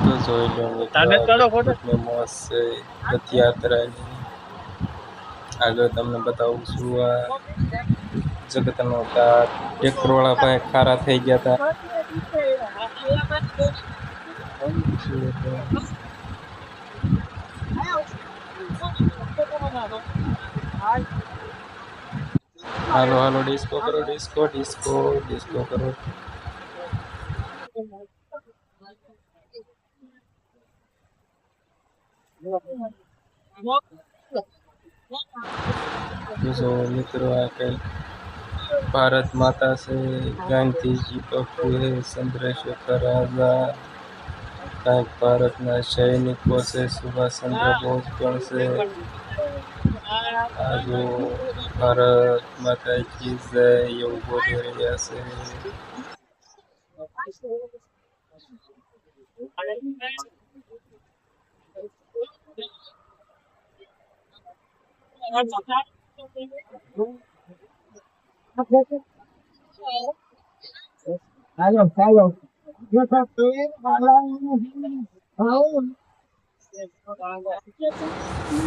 તો જોઈ લો મિત્રો કેટલી મોજ છે રથયાત્રાની। આગળ તમને બતાવું છું આ જગતનો તાત ટ્રેક્ટરવાળા પાસે ખારા થઈ ગયા હતા। હાલો હાલો ડિસ્કો કરો ડિસ્કો ડિસ્કો ડિસ્કો કરો। જો મિત્રો આ કઈ ભારત માતા છે, ગાંધીજી બાપુ હે, ચંદ્રશેખર આઝાદ, કાંઈક ભારતના સૈનિકો છે, સુભાષચંદ્ર બોઝ પણ છે। આ જો ભારત માતા કી જય એવું બોલી રહ્યા છે।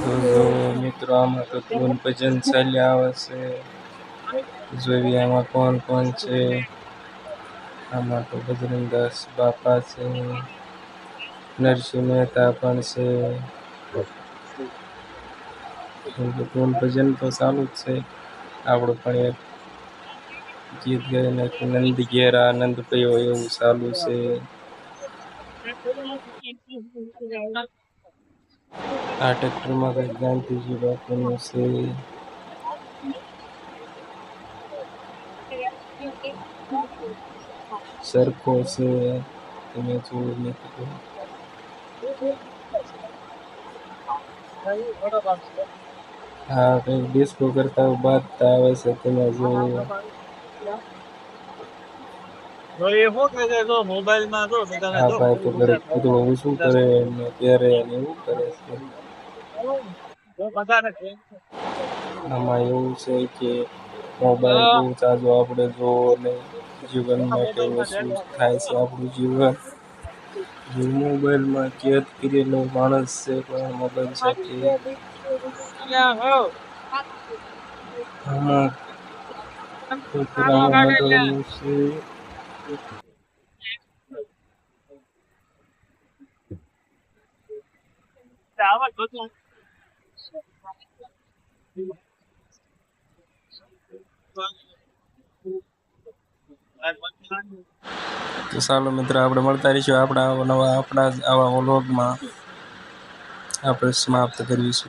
તો જો મિત્રો આમાં તો ધૂન ભજન ચાલ્યા આવે છે। જોઈએ આમાં કોણ કોણ છે। આમાં તો બજરંગદાસ બાપા છે, નરસિંહ મહેતા પણ છે। ધૂન ભજન તો ચાલુ જ છે। આપણું પણ એક ગીત ગાઈ નાખ્યું નંદ ઘેર આનંદ પયો એવું ચાલુ છે। આ ટ્રેક્ટરમાં કંઈક ગાંધીજી બાપુનું છે। સરખો છે તમે જુઓ મિત્રો। હા કંઈક ડિસ્કો કરતા બાજતા આવે છે તમે જુઓ। હા ભાઈ તો ઘરે કૂતરો શું કરે ને પહેરે ને એવું કરે છે। આમાં એવું છે કે મોબાઈલ બહુ ચાલુ આપણે જોવો ને જીવનમાં કેવું શું થાય છે આપણું જીવન। જે મોબાઈલમાં કેદ કરેલો માણસ છે પણ મોબાઈલ સાથે આમાં કૂતરામાં મટવાનું છે। તો ચાલો મિત્રો આપણે મળતા રહીશું આપણા નવા આપણા આવા વ્લોગમાં આપણે સમાપ્ત કરીશું।